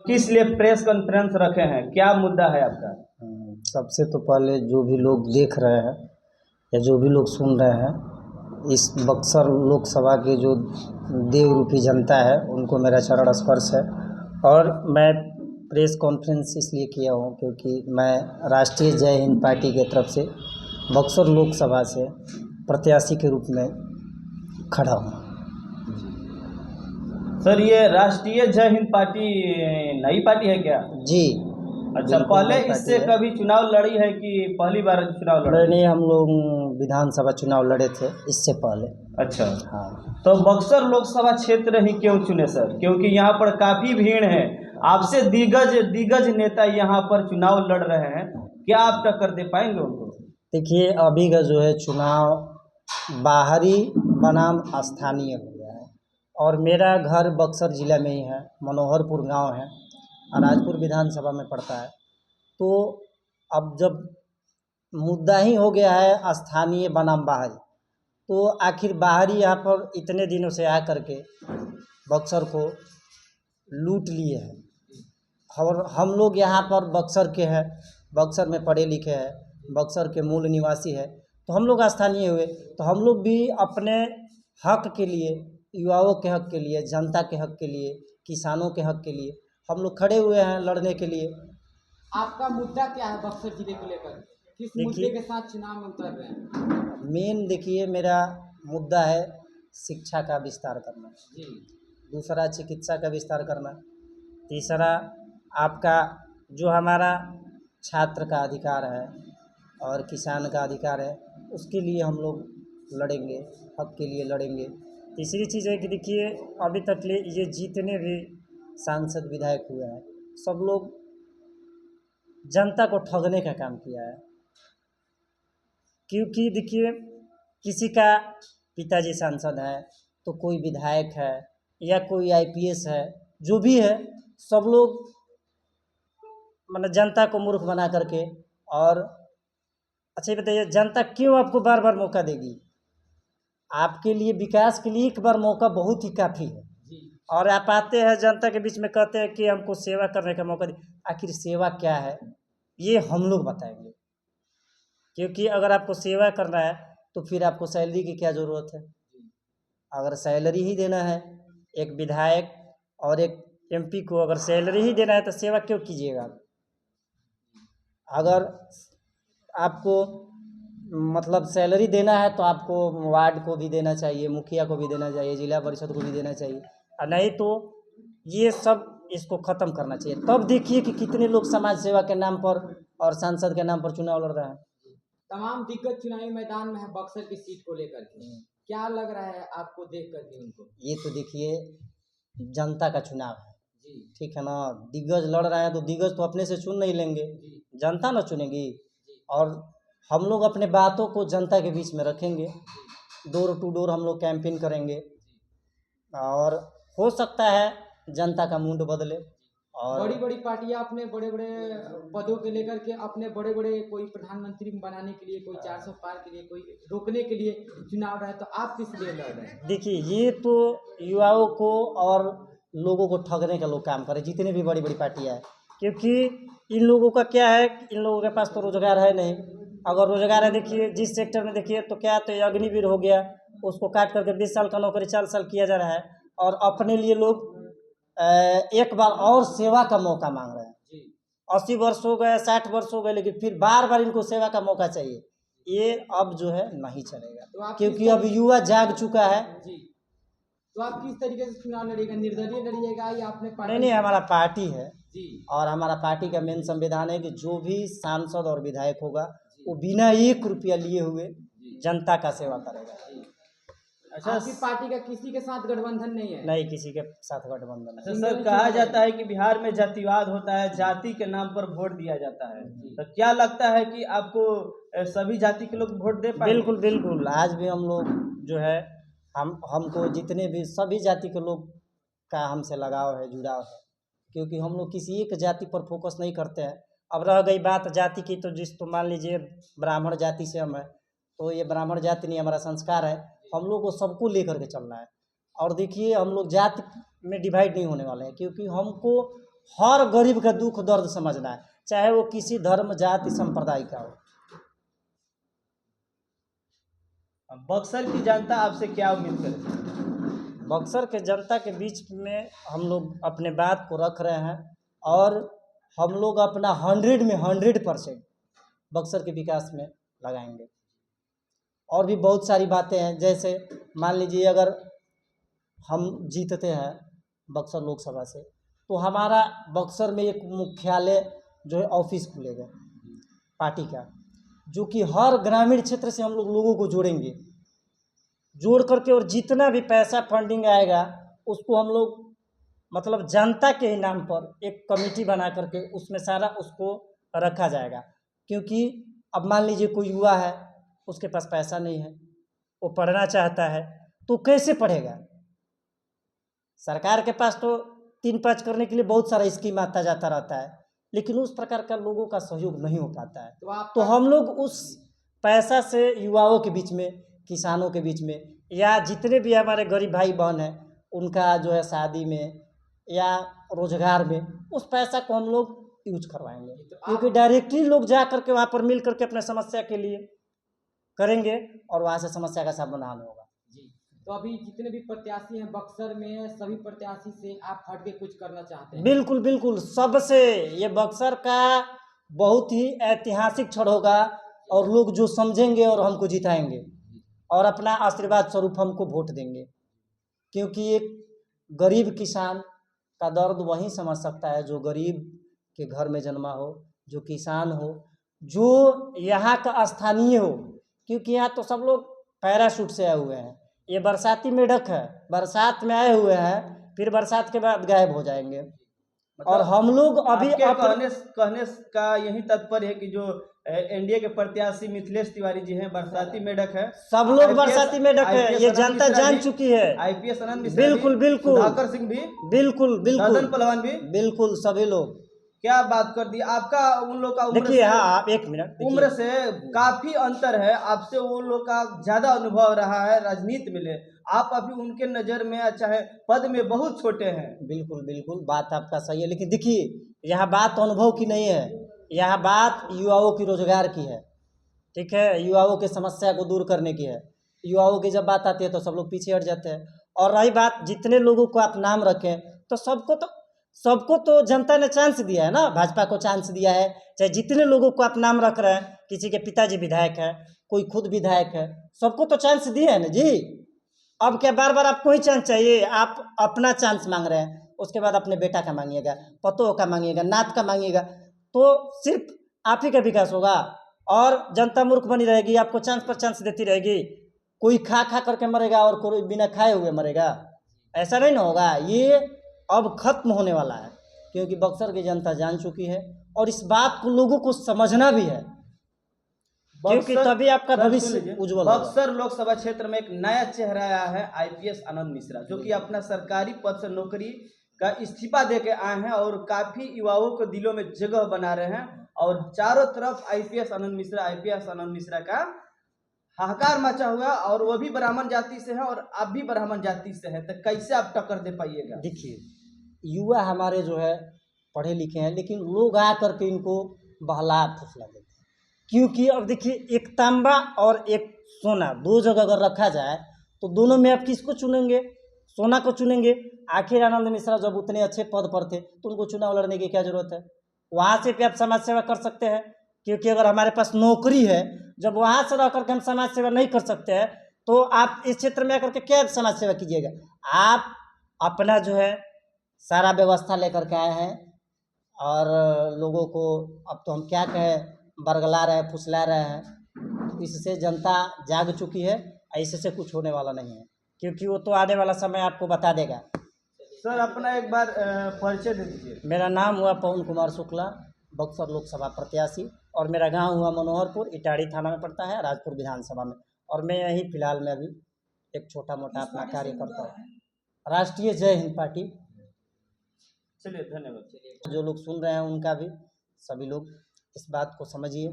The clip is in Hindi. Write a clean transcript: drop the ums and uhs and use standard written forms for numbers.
किस लिए प्रेस कॉन्फ्रेंस रखे हैं, क्या मुद्दा है आपका? सबसे तो पहले जो भी लोग देख रहे हैं या जो भी लोग सुन रहे हैं, इस बक्सर लोकसभा की जो देव रूपी जनता है उनको मेरा चरण स्पर्श है। और मैं प्रेस कॉन्फ्रेंस इसलिए किया हूँ क्योंकि मैं राष्ट्रीय जय हिंद पार्टी की तरफ से बक्सर लोकसभा से प्रत्याशी के रूप में खड़ा हूँ। सर, ये राष्ट्रीय जय हिंद पार्टी नई पार्टी है क्या? जी, अच्छा, बिल्कुल पहले नई पार्टी इससे है। कभी चुनाव लड़ी है कि पहली बार चुनाव लड़ रही नहीं, है? हम लोग विधानसभा चुनाव लड़े थे इससे पहले। अच्छा, हाँ, तो बक्सर लोकसभा क्षेत्र ही क्यों चुने सर? क्योंकि यहाँ पर काफी भीड़ है, आपसे दिग्गज दिग्गज नेता यहाँ पर चुनाव लड़ रहे हैं, क्या आप टक्कर दे पाएंगे उनको? देखिए अभी का जो है चुनाव बाहरी बनाम स्थानीय हो गया है और मेरा घर बक्सर ज़िला में ही है, मनोहरपुर गांव है, राजपुर विधानसभा में पड़ता है। तो अब जब मुद्दा ही हो गया है स्थानीय बनाम बाहरी, तो आखिर बाहरी यहाँ पर इतने दिनों से आ करके बक्सर को लूट लिए हैं और हम लोग यहाँ पर बक्सर के हैं, बक्सर में पढ़े लिखे हैं, बक्सर के मूल निवासी है, तो हम लोग स्थानीय हुए, तो हम लोग भी अपने हक के लिए, युवाओं के हक के लिए, जनता के हक के लिए, किसानों के हक के लिए हम लोग खड़े हुए हैं लड़ने के लिए। आपका मुद्दा क्या है बक्सर जिले को लेकर? किस मुद्दे के देखिए साथ चुनाव में उतर रहे हैं? मेन देखिए मेरा मुद्दा है शिक्षा का विस्तार करना, जी। दूसरा चिकित्सा का विस्तार करना, तीसरा आपका जो हमारा छात्र का अधिकार है और किसान का अधिकार है उसके लिए हम लोग लड़ेंगे, हक के लिए लड़ेंगे। तीसरी चीज़ है कि देखिए अभी तक ये जितने भी सांसद विधायक हुए हैं सब लोग जनता को ठगने का काम किया है। क्योंकि देखिए किसी का पिताजी सांसद है तो कोई विधायक है या कोई आईपीएस है, जो भी है सब लोग मतलब जनता को मूर्ख बना करके। और अच्छा ये बताइए जनता क्यों आपको बार बार मौका देगी? आपके लिए विकास के लिए एक बार मौका बहुत ही काफ़ी है। जी। और आप आते हैं जनता के बीच में कहते हैं कि हमको सेवा करने का मौका दे। आखिर सेवा क्या है ये हम लोग बताएंगे, क्योंकि अगर आपको सेवा करना है तो फिर आपको सैलरी की क्या ज़रूरत है? अगर सैलरी ही देना है, एक विधायक और एक एमपी को अगर सैलरी ही देना है तो सेवा क्यों कीजिएगा? अगर आपको मतलब सैलरी देना है तो आपको वार्ड को भी देना चाहिए, मुखिया को भी देना चाहिए, जिला परिषद को भी देना चाहिए, और नहीं तो ये सब इसको ख़त्म करना चाहिए। तब देखिए कि कितने लोग समाज सेवा के नाम पर और सांसद के नाम पर चुनाव लड़ रहे हैं। तमाम दिग्गज चुनावी मैदान में है बक्सर की सीट को लेकर के, क्या लग रहा है आपको देख करके उनको? ये तो देखिए जनता का चुनाव है, जी। ठीक है ना। दिग्गज लड़ रहे हैं तो दिग्गज तो अपने से चुन नहीं लेंगे, जी। जनता ना चुनेगी। जी। और हम लोग अपने बातों को जनता के बीच में रखेंगे, डोर टू डोर हम लोग कैंपेन करेंगे और हो सकता है जनता का मूड बदले। और बड़ी बड़ी पार्टियां अपने बड़े बड़े पदों के लेकर के अपने बड़े बड़े कोई प्रधानमंत्री बनाने के लिए, कोई 400 पार के लिए, कोई रोकने के लिए चुनाव रहे, तो आप किस लिए लड़ रहे हैं? देखिए ये तो युवाओं को और लोगों को ठगने का लोग काम करे, जितने भी बड़ी बड़ी पार्टियां हैं। क्योंकि इन लोगों का क्या है, इन लोगों के पास तो रोजगार है नहीं। अगर रोजगार है, देखिए जिस सेक्टर में देखिए तो क्या, तो ये अग्निवीर हो गया, उसको काट करके 20 साल का नौकरी 4 साल किया जा रहा है और अपने लिए लोग एक बार और सेवा का मौका मांग रहे हैं। जी। 80 वर्ष हो गए, 60 वर्ष हो गए, लेकिन फिर बार बार इनको सेवा का मौका चाहिए। ये अब जो है नहीं तो चलेगा, आप क्योंकि अब युवा जाग चुका है। जी। तो आप किस तरीके से चुनाव लड़िएगा? निर्दलीय लड़िएगा या अपने नहीं पार्टी नहीं, से? हमारा पार्टी है जी। और हमारा पार्टी का मेन संविधान है कि जो भी सांसद और विधायक होगा जी। वो बिना 1 रुपया लिए हुए जी। जनता का सेवा करेगा। जी। अच्छा आपकी पार्टी का किसी के साथ गठबंधन नहीं है? नहीं, किसी के साथ गठबंधन अच्छा नहीं। सर, कहा जाता है कि बिहार में जातिवाद होता है, जाति के नाम पर वोट दिया जाता है, तो क्या लगता है कि आपको सभी जाति के लोग वोट दे पाएंगे? बिल्कुल बिल्कुल, आज भी हम लोग जो है हमको जितने भी सभी जाति के लोग का हमसे लगाव है, जुड़ाव है, क्योंकि हम लोग किसी एक जाति पर फोकस नहीं करते हैं। अब रह गई बात जाति की, तो जिस तो मान लीजिए ब्राह्मण जाति से हम हैं, तो ये ब्राह्मण जाति नहीं, हमारा संस्कार है, हम लोग को सबको लेकर के चलना है। और देखिए हम लोग जाति में डिवाइड नहीं होने वाले हैं, क्योंकि हमको हर गरीब का दुख दर्द समझना है, चाहे वो किसी धर्म जाति संप्रदाय का हो। बक्सर की जनता आपसे क्या उम्मीद करे? बक्सर के जनता के बीच में हम लोग अपने बात को रख रहे हैं और हम लोग अपना 100 में 100% बक्सर के विकास में लगाएंगे। और भी बहुत सारी बातें हैं, जैसे मान लीजिए अगर हम जीतते हैं बक्सर लोकसभा से, तो हमारा बक्सर में एक मुख्यालय जो है ऑफिस खुलेगा पार्टी का, जो कि हर ग्रामीण क्षेत्र से हम लोग लोगों को जोड़ेंगे, जोड़ करके, और जितना भी पैसा फंडिंग आएगा उसको हम लोग मतलब जनता के ही नाम पर एक कमेटी बना करके उसमें सारा उसको रखा जाएगा। क्योंकि अब मान लीजिए कोई युवा है, उसके पास पैसा नहीं है, वो पढ़ना चाहता है, तो कैसे पढ़ेगा? सरकार के पास तो 3-5 करने के लिए बहुत सारा स्कीम आता जाता रहता है, लेकिन उस प्रकार का लोगों का सहयोग नहीं हो पाता है। तो हम लोग उस पैसा से युवाओं के बीच में, किसानों के बीच में, या जितने भी हमारे गरीब भाई बहन हैं उनका जो है शादी में या रोजगार में, उस पैसा को हम लोग यूज करवाएंगे। क्योंकि डायरेक्टली लोग जा करके वहाँ पर मिल करके अपने समस्या के लिए करेंगे और वहाँ से समस्या का समाधान होगा। जी, तो अभी जितने भी प्रत्याशी हैं बक्सर में, सभी प्रत्याशी से आप हट के कुछ करना चाहते हैं? बिल्कुल बिल्कुल, सबसे ये बक्सर का बहुत ही ऐतिहासिक क्षण होगा और लोग जो समझेंगे और हमको जिताएंगे और अपना आशीर्वाद स्वरूप हमको वोट देंगे। क्योंकि एक गरीब किसान का दर्द वही समझ सकता है जो गरीब के घर में जन्मा हो, जो किसान हो, जो यहाँ का स्थानीय हो। क्योंकि यहाँ तो सब लोग पैराशूट से आए हुए हैं, ये बरसाती मेढक है, बरसात में आए हुए हैं, फिर बरसात के बाद गायब हो जाएंगे। और हम लोग अभी कहने का यही तात्पर्य है कि जो एनडीए के प्रत्याशी मिथिलेश तिवारी जी हैं, बरसाती मेढक है, सब लोग बरसाती मेढक है, ये जनता जान चुकी है। आईपीएस आनंद मिश्रा बिल्कुल बिल्कुल, सुधाकर सिंह भी, बिल्कुल बिल्कुल, ददन पहलवान भी, बिल्कुल सभी लोग। क्या बात कर दी आपका उन लोग का उम्र देखिए, से, हाँ आप एक मिनट, उम्र से काफी अंतर है, आपसे उन लोग का ज्यादा अनुभव रहा है राजनीति में, आप अभी उनके नजर में चाहे पद में बहुत छोटे हैं। बिल्कुल बिल्कुल, बात आपका सही है, लेकिन देखिए यहाँ बात अनुभव की नहीं है, यहाँ बात युवाओं की रोजगार की है। ठीक है, युवाओं की समस्या को दूर करने की है। युवाओं की जब बात आती है तो सब लोग पीछे हट जाते हैं। और रही बात जितने लोगों को आप नाम रखें, तो सबको तो जनता ने चांस दिया है ना, भाजपा को चांस दिया है। चाहे जितने लोगों को आप नाम रख रहे हैं, किसी के पिताजी विधायक है, कोई खुद विधायक है, सबको तो चांस दिया है ना जी। अब क्या बार बार आपको ही चांस चाहिए? आप अपना चांस मांग रहे हैं, उसके बाद अपने बेटा का मांगिएगा, पतोह का मांगिएगा, नात का मांगिएगा, तो सिर्फ आप ही का विकास होगा और जनता मूर्ख बनी रहेगी, आपको चांस पर चांस देती रहेगी। कोई खा खा करके मरेगा और कोई बिना खाए हुए मरेगा, ऐसा नहीं ना होगा। ये अब खत्म होने वाला है, क्योंकि बक्सर की जनता जान चुकी है और इस बात को लोगों को समझना भी है, क्योंकि तभी आपका भविष्य उज्जवल होगा। बक्सर लोकसभा क्षेत्र में एक नया चेहरा आया है, आईपीएस आनंद मिश्रा, जो कि अपना सरकारी पद से नौकरी का इस्तीफा दे के आए हैं और काफी युवाओं को दिलों में जगह बना रहे हैं और चारों तरफ आईपीएस आनंद मिश्रा का हाहाकार मचा हुआ, और वो भी ब्राह्मण जाति से है और आप भी ब्राह्मण जाति से है, तो कैसे आप टक्कर दे पाइएगा? देखिए, युवा हमारे जो है पढ़े लिखे हैं, लेकिन लोग आ करके इनको बहला फुसला देते हैं। क्योंकि अब देखिए, एक तांबा और एक सोना दो जगह अगर रखा जाए तो दोनों में आप किसको चुनेंगे? सोना को चुनेंगे। आखिर आनंद मिश्रा जब उतने अच्छे पद पर थे तो उनको चुनाव लड़ने की क्या जरूरत है? वहाँ से भी आप समाज सेवा कर सकते हैं, क्योंकि अगर हमारे पास नौकरी है, जब वहाँ से रह करके हम समाज सेवा नहीं कर सकते हैं, तो आप इस क्षेत्र में आकर के क्या समाज सेवा कीजिएगा? आप अपना जो है सारा व्यवस्था लेकर के आए हैं और लोगों को, अब तो हम क्या कहें, बरगला रहे हैं, फुसला रहे हैं। इससे जनता जाग चुकी है, इससे कुछ होने वाला नहीं है, क्योंकि वो तो आने वाला समय आपको बता देगा। सर, अपना एक बार परिचय दे दीजिए। मेरा नाम हुआ पवन कुमार शुक्ला, बक्सर लोकसभा प्रत्याशी, और मेरा गांव हुआ मनोहरपुर, इटाड़ी थाना में पड़ता है, राजपुर विधानसभा में। और मैं यहीं फिलहाल में अभी एक छोटा मोटा अपना कार्य करता हूँ, राष्ट्रीय जय हिंद पार्टी। चलिए, धन्यवाद। जो लोग सुन रहे हैं उनका भी, सभी लोग इस बात को समझिए